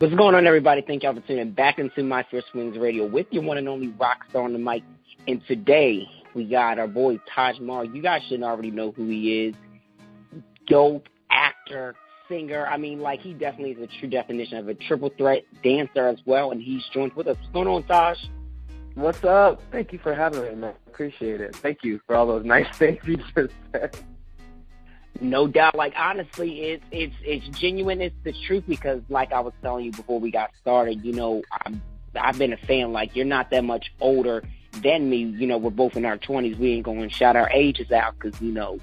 What's going on, everybody? Thank y'all for tuning back into My First Swings Radio with your one and only rock star on the mic. And today, we got our boy Tahj Mowry. You guys should already know who he is. Dope actor, singer. I mean, like, he definitely is a true definition of a triple threat dancer as well. And he's joined with us. What's going on, Tahj? What's up? Thank you for having me, man. Appreciate it. Thank you for all those nice things you just said. No doubt. Like, honestly, it's genuine. It's the truth because, like I was telling you before we got started, you know, I've been a fan. Like, you're not that much older than me. You know, we're both in our 20s. We ain't going to shout our ages out because, you know,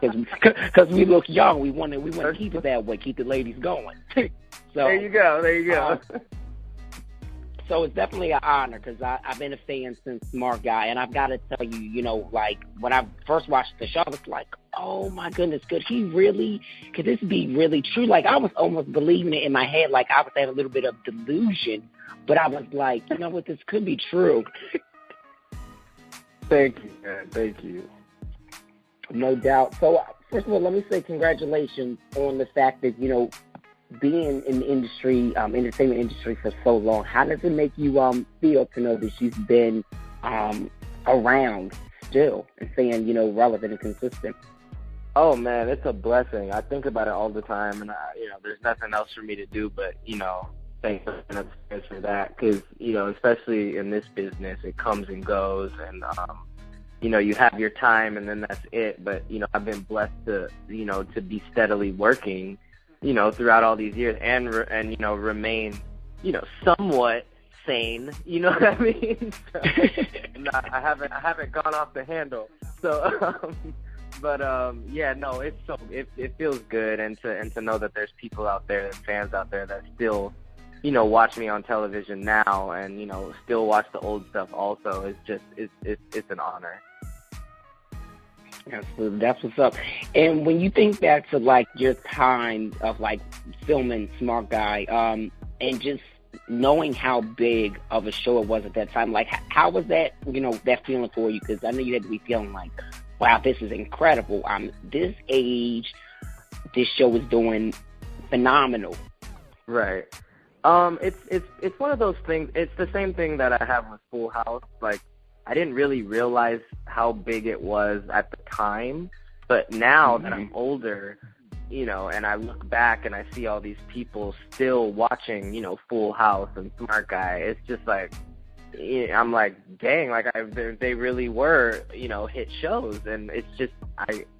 because we look young. We want to keep it that way, keep the ladies going. So there you go. So it's definitely an honor because I've been a fan since Smart Guy, and I've got to tell you, you know, like, when I first watched the show, I was like, oh, my goodness, could this be really true? Like, I was almost believing it in my head, like I was having a little bit of delusion, but I was like, you know what, this could be true. Thank you, man. Thank you. No doubt. So, first of all, let me say congratulations on the fact that, you know, being in the industry, entertainment industry for so long, how does it make you feel to know that you've been around still and staying, you know, relevant and consistent? Oh, man, it's a blessing. I think about it all the time, and, you know, there's nothing else for me to do but, you know, thank goodness for that because, you know, especially in this business, it comes and goes, and, you know, you have your time and then that's it. But, you know, I've been blessed to, you know, to be steadily working, you know, throughout all these years and you know, remain, you know, somewhat sane, you know what I mean? So, I haven't gone off the handle. So, yeah, no, it feels good, and to know that there's people out there and fans out there that still, you know, watch me on television now and, you know, still watch the old stuff also. It's just, it's an honor. Absolutely. That's what's up. And when you think back to, like, your time of, like, filming Smart Guy, and just knowing how big of a show it was at that time, like, how was that, you know, that feeling for you? Because I know you had to be feeling like, wow, this is incredible. This age, this show is doing phenomenal. Right. It's one of those things. It's the same thing that I have with Full House. Like, I didn't really realize how big it was at the time, but now that I'm older, you know, and I look back and I see all these people still watching, you know, Full House and Smart Guy, it's just like, I'm like, dang, like they really were, you know, hit shows, and it's just,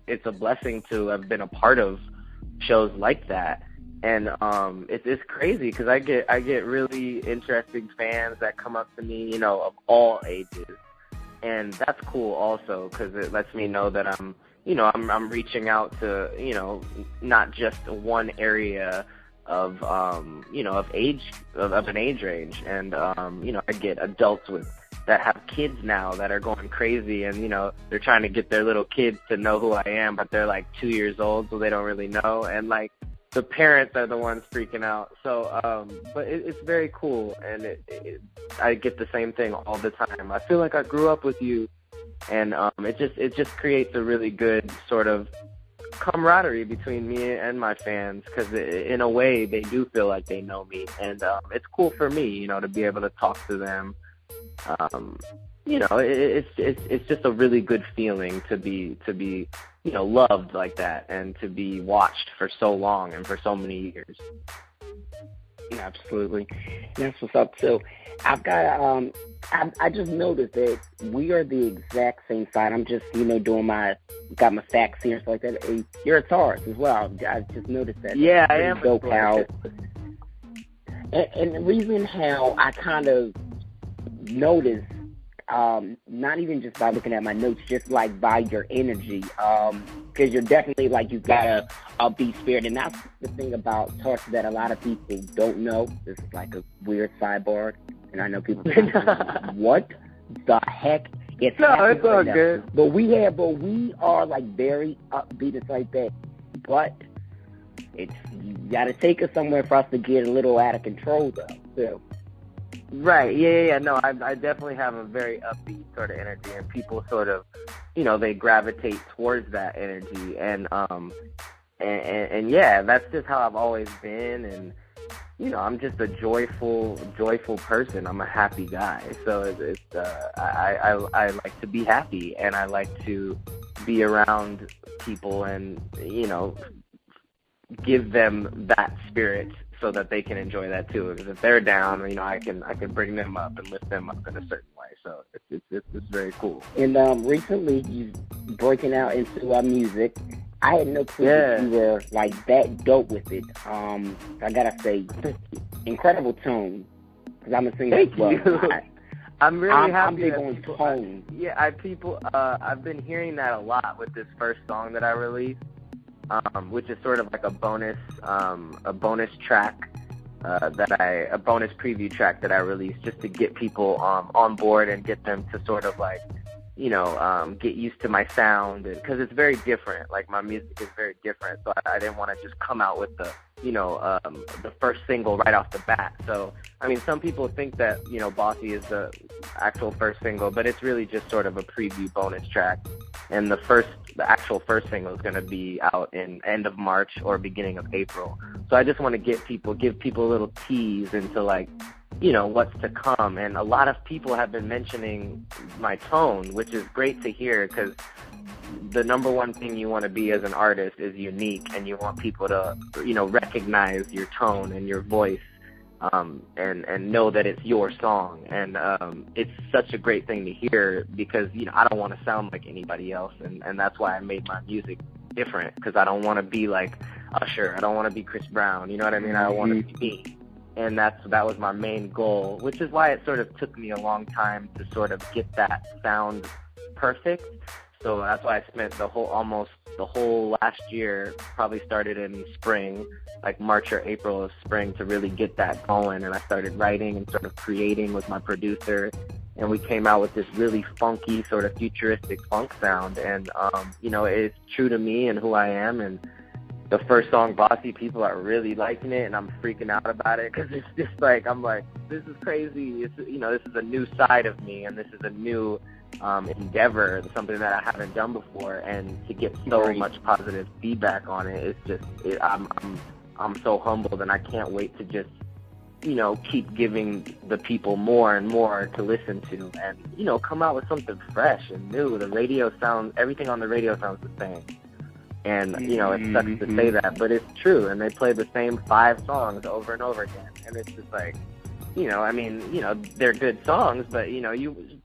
it's a blessing to have been a part of shows like that. And it's crazy because I get really interesting fans that come up to me, you know, of all ages. And that's cool also because it lets me know that I'm reaching out to, you know, not just one area of, you know, of an age range. And, you know, I get adults that have kids now that are going crazy and, you know, they're trying to get their little kids to know who I am, but they're like 2 years old, so they don't really know. And, like, the parents are the ones freaking out. So, but it's very cool, and I get the same thing all the time. I feel like I grew up with you, and it just creates a really good sort of camaraderie between me and my fans because in a way they do feel like they know me, and it's cool for me, you know, to be able to talk to them. You know, it's just a really good feeling to be, you know, loved like that and to be watched for so long and for so many years. Absolutely. That's what's up. So I've got, I just noticed that we are the exact same side. I'm just, you know, got my facts here and stuff like that. You're a Taurus as well. I just noticed that. Yeah, I am. Dope how, and the reason how I kind of noticed, not even just by looking at my notes, just like by your energy, because you're definitely like, you've got a upbeat spirit, and that's the thing about Taurus that a lot of people don't know. This is like a weird sidebar, and I know people say, what the heck is happening? It's all good. But we are like very upbeat and like that, but you got to take us somewhere for us to get a little out of control though, too. Right, yeah. No, I definitely have a very upbeat sort of energy, and people sort of, you know, they gravitate towards that energy, and yeah, that's just how I've always been, and I'm just a joyful person. I'm a happy guy. So I like to be happy, and I like to be around people and, give them that spirit so that they can enjoy that too. Because if they're down, I can bring them up and lift them up in a certain way. So it's very cool. And recently you breaking out into music. I had no clue that you were like that dope with it. I gotta say, incredible tone. Because I'm a singer as well. Thank you. I'm really happy. I'm big that on people, tone. I've been hearing that a lot with this first song that I released, which is sort of like a bonus track a bonus preview track that I released just to get people on board and get them to sort of like, get used to my sound, because it's very different. Like, my music is very different, so I didn't want to just come out with the first single right off the bat. So, some people think that, Bossy is the actual first single, but it's really just sort of a preview bonus track. And the actual first single is going to be out in end of March or beginning of April. So I just want to give people a little tease into, like, what's to come. And a lot of people have been mentioning my tone, which is great to hear, because the number one thing you want to be as an artist is unique, and you want people to, recognize your tone and your voice, and know that it's your song. And it's such a great thing to hear, because, I don't want to sound like anybody else, and that's why I made my music different, because I don't want to be like Usher. I don't want to be Chris Brown. You know what I mean? I don't want to be me. And that was my main goal, which is why it sort of took me a long time to sort of get that sound perfect. So that's why I spent almost the whole last year, probably started in spring, like March or April of spring, to really get that going. And I started writing and sort of creating with my producer, and we came out with this really funky, sort of futuristic funk sound. And, it's true to me and who I am. And the first song, Bossy, people are really liking it, and I'm freaking out about it, because it's just like, I'm like, this is crazy. It's, this is a new side of me, and this is a new endeavor, something that I haven't done before. And to get so much positive feedback on it, it's just, I'm so humbled, and I can't wait to just, keep giving the people more and more to listen to, and, come out with something fresh and new. The radio sounds, everything on the radio sounds the same. And, it sucks to say that, but it's true. And they play the same 5 songs over and over again. And it's just like, they're good songs, but,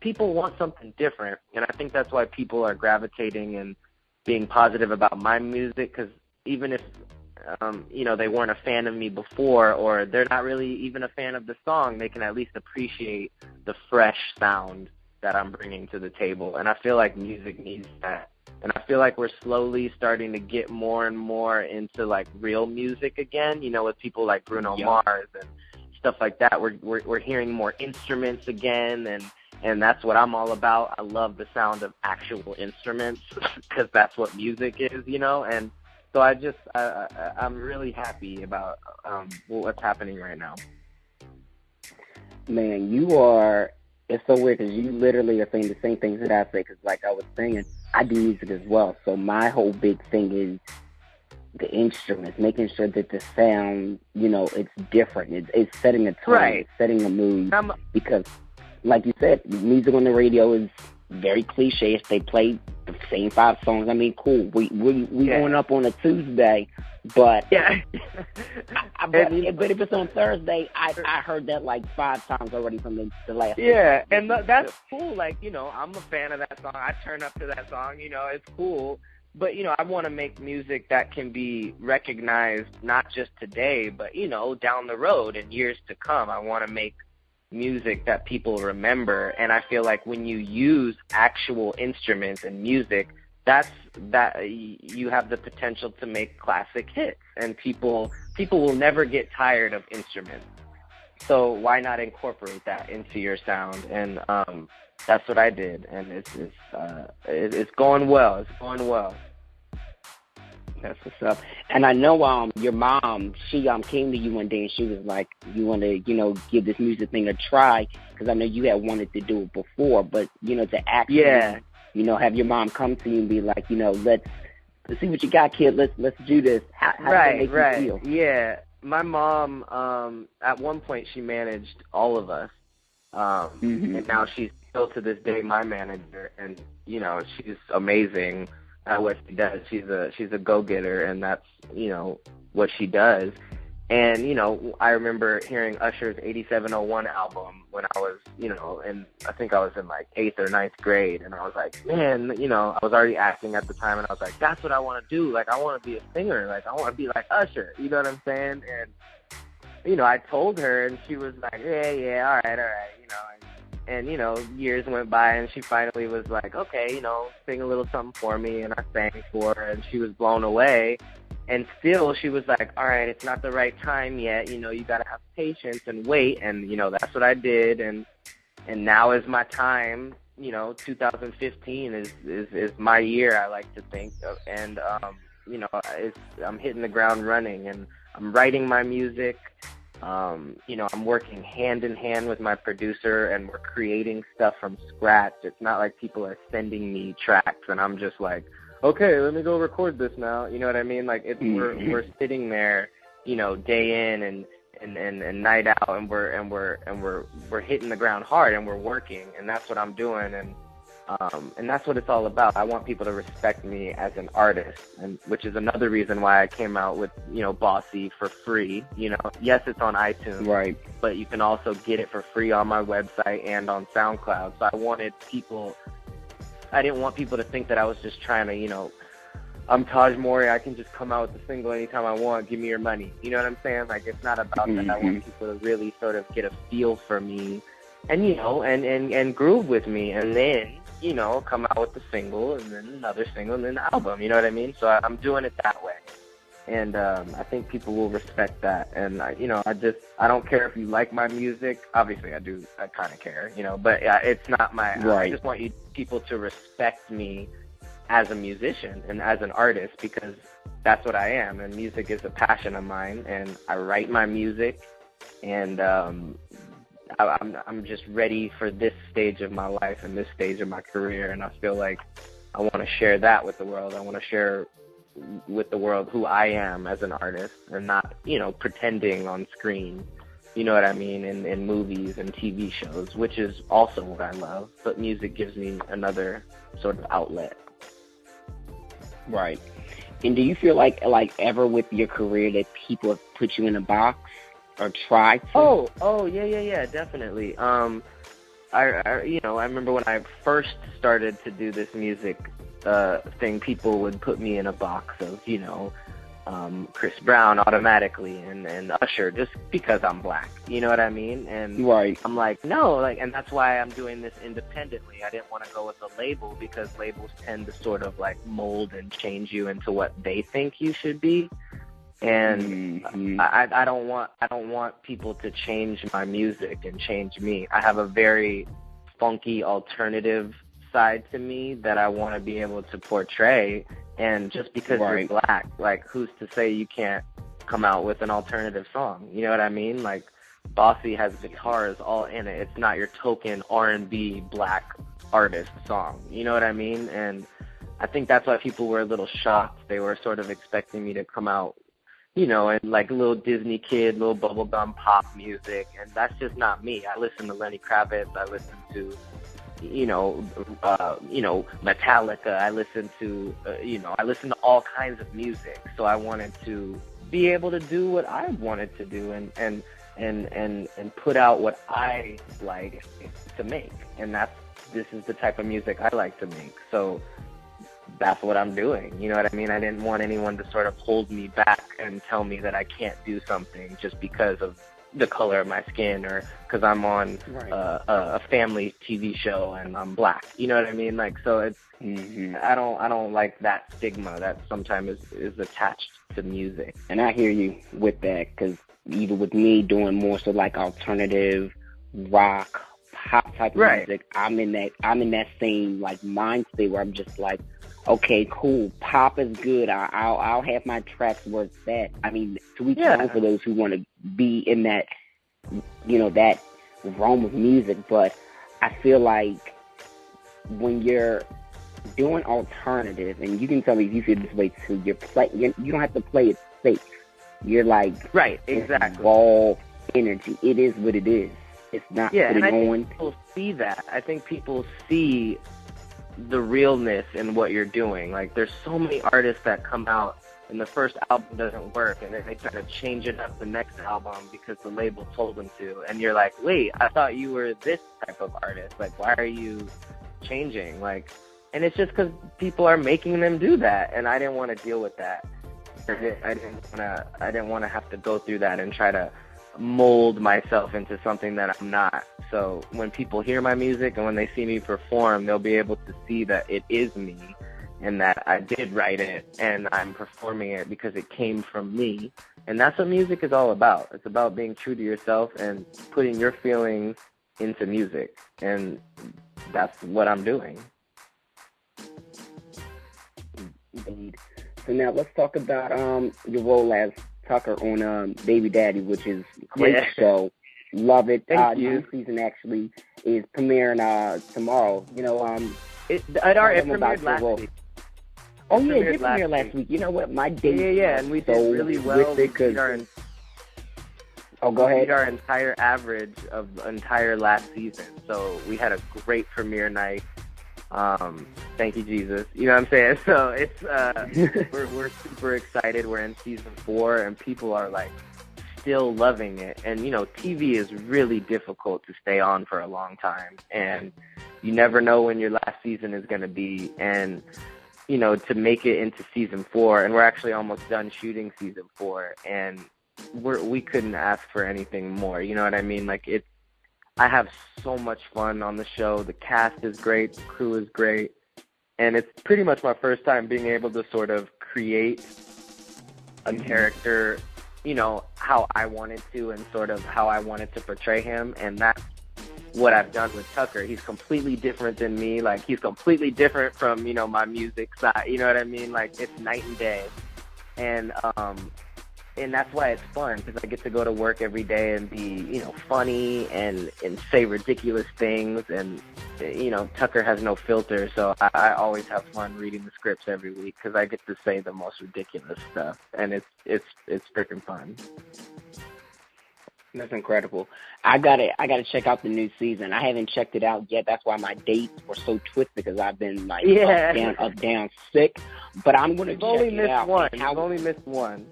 people want something different. And I think that's why people are gravitating and being positive about my music, because even if, they weren't a fan of me before, or they're not really even a fan of the song, they can at least appreciate the fresh sound that I'm bringing to the table. And I feel like music needs that. And I feel like we're slowly starting to get more and more into, like, real music again, with people like Bruno Mars and stuff like that. We're hearing more instruments again, and that's what I'm all about. I love the sound of actual instruments, because that's what music is, and so I'm really happy about what's happening right now. Man, it's so weird, because you literally are saying the same things that I say, because like I was saying, I do music as well. So my whole big thing is the instruments, making sure that the sound, it's different. It's setting a tone, right. It's setting a mood. Because, like you said, music on the radio is very cliche. If they play the same 5 songs, cool. We going up on a Tuesday, but but if it's on Thursday, I heard that like 5 times already from the last. Yeah, and that's cool. Like, I'm a fan of that song. I turn up to that song. It's cool. But, I want to make music that can be recognized not just today, but, down the road and years to come. I want to make music that people remember. And I feel like when you use actual instruments and music, that you have the potential to make classic hits. And people will never get tired of instruments. So why not incorporate that into your sound? And that's what I did. And it's going well. It's going well. That's what's up. And I know your mom, she came to you one day and she was like, you want to, give this music thing a try, because I know you had wanted to do it before, but, to actually, have your mom come to you and be like, let's see what you got, kid. Let's do this. How does it make you feel? Yeah. my mom, at one point she managed all of us, and now she's still to this day my manager, and you know, she's amazing at what she does. She's a go-getter, and that's, you know, what she does. And, you know, I remember hearing Usher's 8701 album when I was, you know, and I think I was in like 8th or 9th grade, and I was like, man, you know, I was already acting at the time, and I was like, that's what I want to do. Like, I want to be a singer. Like, I want to be like Usher. You know what I'm saying? And, you know, I told her, and she was like, yeah, all right, you know. And, you know, years went by, and she finally was like, okay, you know, sing a little something for me, and I sang for her, and she was blown away. And still, she was like, all right, it's not the right time yet. You know, you got to have patience and wait. And, you know, that's what I did. And now is my time. You know, 2015 is my year, I like to think. And, you know, I'm hitting the ground running, and I'm writing my music. You know, I'm working hand in hand with my producer, and we're creating stuff from scratch. It's not like people are sending me tracks, and I'm just like, okay, let me go record this now. You know what I mean? Like, we're sitting there, you know, day in and night out, and we're hitting the ground hard, and we're working, and that's what I'm doing, and that's what it's all about. I want people to respect me as an artist, and which is another reason why I came out with, you know, Bossy for free. You know, yes, it's on iTunes, right? But you can also get it for free on my website and on SoundCloud. So I didn't want people to think that I was just trying to, you know, I'm Tahj Mowry, I can just come out with a single anytime I want, give me your money. You know what I'm saying? Like, it's not about that. I want people to really sort of get a feel for me and, you know, and groove with me, and then, you know, come out with the single, and then another single, and then the album. You know what I mean? So I'm doing it that way. And I think people will respect that. And, you know, I don't care if you like my music. Obviously, I do. I kind of care, you know. But it's not my right. I just want people to respect me as a musician and as an artist, because that's what I am. And music is a passion of mine. And I write my music. And I'm just ready for this stage of my life and this stage of my career. And I feel like I want to share that with the world. I want to share with the world who I am as an artist, and not, you know, pretending on screen, you know what I mean, in movies and TV shows, which is also what I love, but music gives me another sort of outlet. Right. And do you feel like ever with your career that people have put you in a box or tried to? Oh, yeah, definitely. I you know, I remember when I first started to do this music thing, people would put me in a box of, you know, Chris Brown automatically, and Usher, just because I'm black. You know what I mean? And right. I'm like, no, like, and that's why I'm doing this independently. I didn't want to go with a label, because labels tend to sort of like mold and change you into what they think you should be. And I don't want people to change my music and change me. I have a very funky alternative side to me that I want to be able to portray. And just because you're black, like, who's to say you can't come out with an alternative song? You know what I mean? Like, Bossy has guitars all in it. It's not your token R&B black artist song. You know what I mean? And I think that's why people were a little shocked. They were sort of expecting me to come out, you know, and like a little Disney kid, little bubblegum pop music, and that's just not me. I listen to Lenny Kravitz. I listen to, you know, Metallica. I listen to, I listen to all kinds of music. So I wanted to be able to do what I wanted to do, and put out what I like to make. And this is the type of music I like to make. So that's what I'm doing. You know what I mean? I didn't want anyone to sort of hold me back and tell me that I can't do something just because of the color of my skin, or because I'm on a family TV show and I'm black. You know what I mean? Like, so it's I don't like that stigma that sometimes is attached to music. And I hear you with that, because even with me doing more so like alternative rock, pop type of music, I'm in that same like mind state where I'm just like, okay, cool, pop is good. I'll have my tracks where it's at. I mean, to each own for those who want to be in that, you know, that realm of music. But I feel like when you're doing alternative, and you can tell me if you feel this way too, you don't have to play it safe. You're like, right, exactly. Raw energy. It is what it is. It's not yeah, putting and I on. think people see that. I think people see the realness in what you're doing. Like, there's so many artists that come out and the first album doesn't work, and then they try to change it up the next album because the label told them to. And you're like, wait, I thought you were this type of artist. Like, why are you changing? Like, and it's just because people are making them do that, and I didn't want to deal with that. I didn't want to have to go through that and try to mold myself into something that I'm not. So when people hear my music and when they see me perform, they'll be able to see that it is me and that I did write it and I'm performing it because it came from me. And that's what music is all about. It's about being true to yourself and putting your feelings into music. And that's what I'm doing. Indeed. So now let's talk about your role as Tucker on Baby Daddy, which is a great show. Love it. Thank you. New season actually is premiering tomorrow. You know, it premiered last week. Oh yeah, it did premiere last week. You know what? My date. Yeah, and we did really well. We beat go ahead. Our entire average of the entire last season. So we had a great premiere night. Thank you, Jesus. You know what I'm saying? So it's we're super excited. We're in season 4, and people are like still loving it. And you know, TV is really difficult to stay on for a long time, and you never know when your last season is going to be. And you know, to make it into season 4, and we're actually almost done shooting season 4, and we couldn't ask for anything more. You know what I mean? Like I have so much fun on the show. The cast is great. The crew is great. And it's pretty much my first time being able to sort of create a character, you know, how I wanted to and sort of how I wanted to portray him. And that's what I've done with Tucker. He's completely different than me. Like, he's completely different from, you know, my music side. You know what I mean? Like, it's night and day. And that's why it's fun, because I get to go to work every day and be, you know, funny and say ridiculous things. And, you know, Tucker has no filter, so I always have fun reading the scripts every week because I get to say the most ridiculous stuff, and it's freaking fun. That's incredible. I gotta check out the new season. I haven't checked it out yet. That's why my dates were so twisted, because I've been like up, down, sick. But I'm gonna check it out. You've only missed one.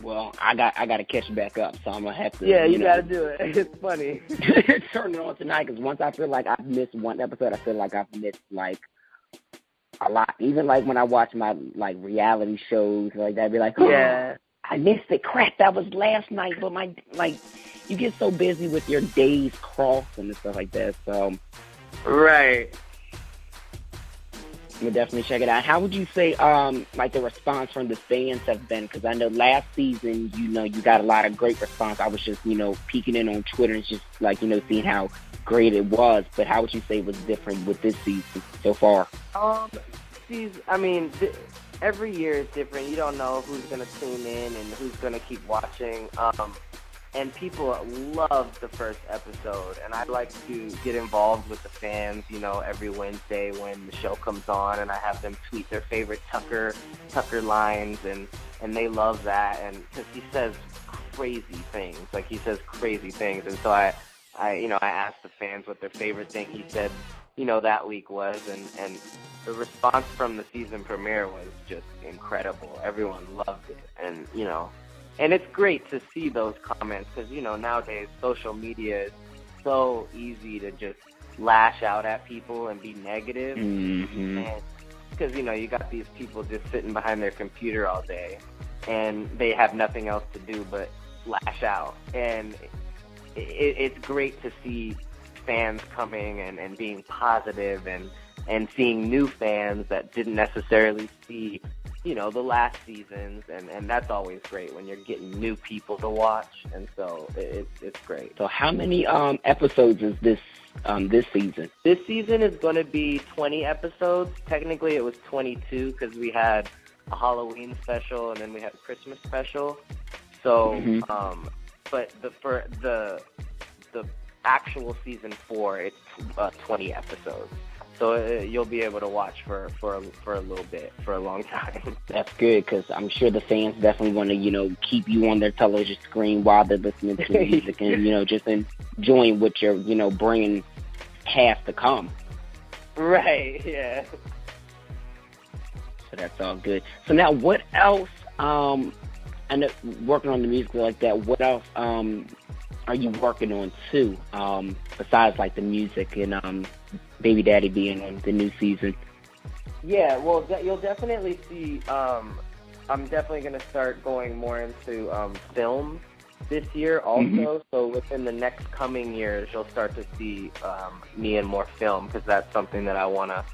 Well, I gotta catch back up, so I'm gonna have to. Yeah, you gotta do it. It's funny. Turn it on tonight, because once I feel like I've missed one episode, I feel like I've missed like a lot. Even like when I watch my like reality shows like that, I'd be like, oh, yeah, I missed it. Crap, that was last night. But my you get so busy with your days crossing and stuff like that. So right. We'll definitely check it out. How would you say, like, the response from the fans have been? Because I know last season, you know, you got a lot of great response. I was just, you know, peeking in on Twitter and just, like, you know, seeing how great it was. But how would you say it was different with this season so far? Every year is different. You don't know who's going to tune in and who's going to keep watching. And people love the first episode, and I like to get involved with the fans, you know, every Wednesday when the show comes on, and I have them tweet their favorite Tucker lines, and they love that, and because he says crazy things, and so I asked the fans what their favorite thing he said, you know, that week was, and the response from the season premiere was just incredible. Everyone loved it, and, you know, and it's great to see those comments because, you know, nowadays social media is so easy to just lash out at people and be negative. Mm-hmm. And because, you know, you got these people just sitting behind their computer all day and they have nothing else to do but lash out. And it's great to see fans coming and being positive and seeing new fans that didn't necessarily see, you know, the last seasons, and that's always great when you're getting new people to watch, and so it's great. So how many episodes is this season? This season is going to be 20 episodes. Technically, it was 22 because we had a Halloween special and then we had a Christmas special. So, but for the actual season 4, it's 20 episodes. So you'll be able to watch for a little bit, for a long time. That's good, because I'm sure the fans definitely want to, keep you on their television screen while they're listening to music and, just enjoying what you're, bringing has to come. Right, yeah. So that's all good. So now what else, I know working on the music like that, what else are you working on too, besides like the music and Baby Daddy being on the new season? Yeah, well, you'll definitely see, I'm definitely going to start going more into film this year also. Mm-hmm. So within the next coming years, you'll start to see me in more film, because that's something that I want to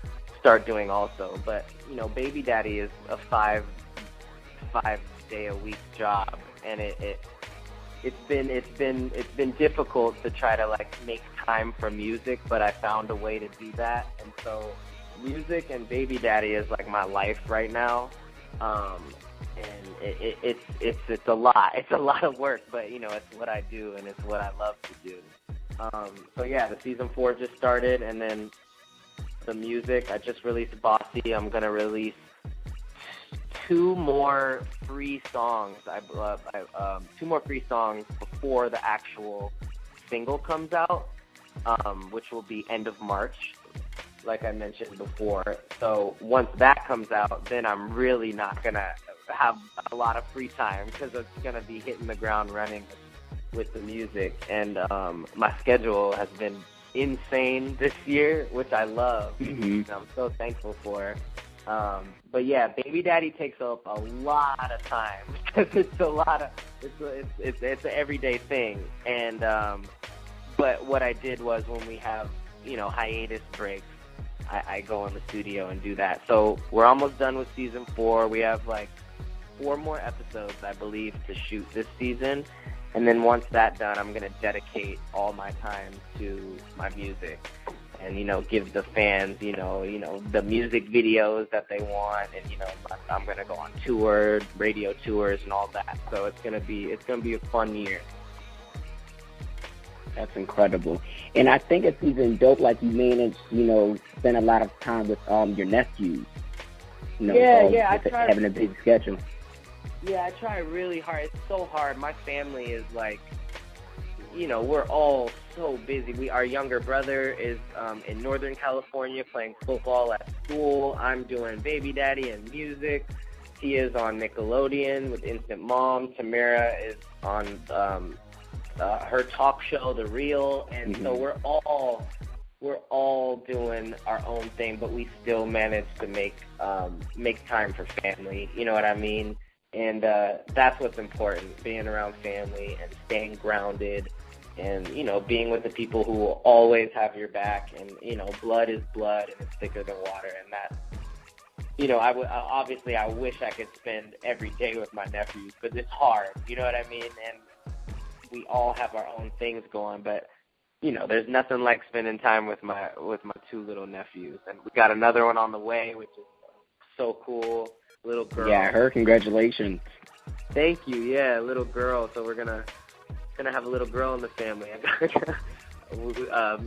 start doing also. But, Baby Daddy is a five day a week job, and it's been difficult to try to like make time for music, but I found a way to do that. And so music and Baby Daddy is like my life right now. And it's a lot. It's a lot of work, but it's what I do and it's what I love to do. So yeah, the season 4 just started, and then the music, I just released Bossy. I'm gonna release 2 more free songs. 2 more free songs before the actual single comes out, which will be end of March, like I mentioned before. So once that comes out, then I'm really not gonna have a lot of free time, because it's gonna be hitting the ground running with the music. And my schedule has been insane this year, which I love. Mm-hmm. And I'm so thankful for. But yeah, Baby Daddy takes up a lot of time, because it's an everyday thing. And but what I did was, when we have hiatus breaks, I go in the studio and do that. So we're almost done with season 4. We have like 4 more episodes, I believe, to shoot this season. And then once that's done, I'm gonna dedicate all my time to my music. And, give the fans, the music videos that they want. And, I'm going to go on tour, radio tours and all that. So it's going to be a fun year. That's incredible. And I think it's even dope, like you managed, spend a lot of time with your nephews. I try having a big schedule. Yeah, I try really hard. It's so hard. My family is like, we're all so busy. Our younger brother is in Northern California playing football at school. I'm doing Baby Daddy and music. He is on Nickelodeon with Instant Mom. Tamara is on her talk show, The Real. And mm-hmm. So we're all doing our own thing, but we still manage to make time for family. You know what I mean? And that's what's important, being around family and staying grounded. And, being with the people who will always have your back. And, blood is blood, and it's thicker than water. And that, obviously I wish I could spend every day with my nephews, but it's hard. You know what I mean? And we all have our own things going. But, there's nothing like spending time with my 2 little nephews. And we got another one on the way, which is so cool. Little girl. Yeah, her congratulations. Thank you. Yeah, little girl. So we're gonna have a little girl in the family.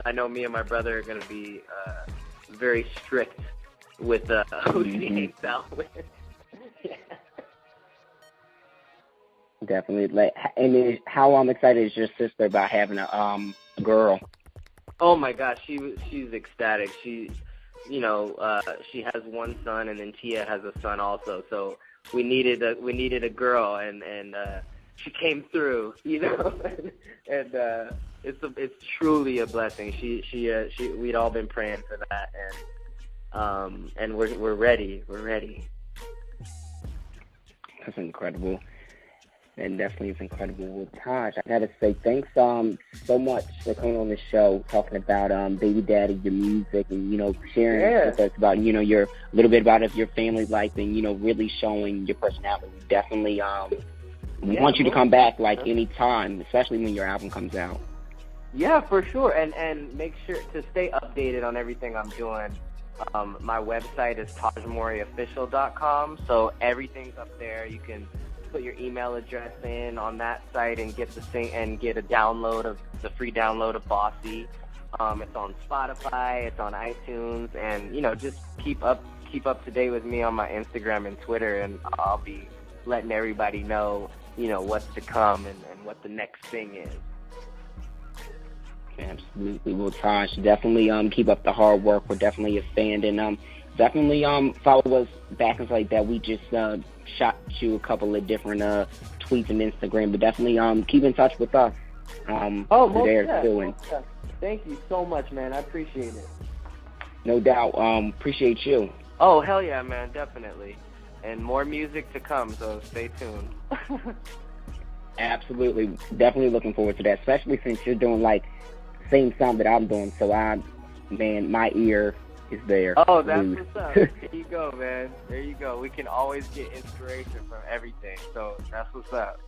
I know me and my brother are gonna be very strict with who she hangs out with. Yeah. Definitely. And how excited is your sister about having a girl? Oh my gosh, she's ecstatic. She has 1 son, and then Tia has a son also. So we needed a girl, and she came through, and it's truly a blessing. We'd all been praying for that, and we're ready. We're ready. That's incredible. And definitely is incredible. Well, Tahj, I gotta say thanks so much for coming on the show, talking about Baby Daddy, your music, and sharing with us about your little bit about your family life, and really showing your personality. We definitely we want you to come back any time, especially when your album comes out. Yeah, for sure. And make sure to stay updated on everything I'm doing. My website is TahjMowryOfficial.com, so everything's up there. You can put your email address in on that site and get a download of the free download of Bossy. It's on Spotify, it's on iTunes, and just keep up to date with me on my Instagram and Twitter, and I'll be letting everybody know what's to come and what the next thing is. Absolutely. Well, Tahj, definitely keep up the hard work. We're definitely a fan, and definitely follow us back and stuff like that. We just shot you a couple of different tweets and Instagram, but definitely keep in touch with us. Thank you so much, man. I appreciate it. No doubt. Appreciate you. Oh, hell yeah, man. Definitely. And more music to come, so stay tuned. Absolutely. Definitely looking forward to that, especially since you're doing like same sound that I'm doing. So my ear is there. Oh, that's what's up. There you go, man. There you go. We can always get inspiration from everything. So that's what's up.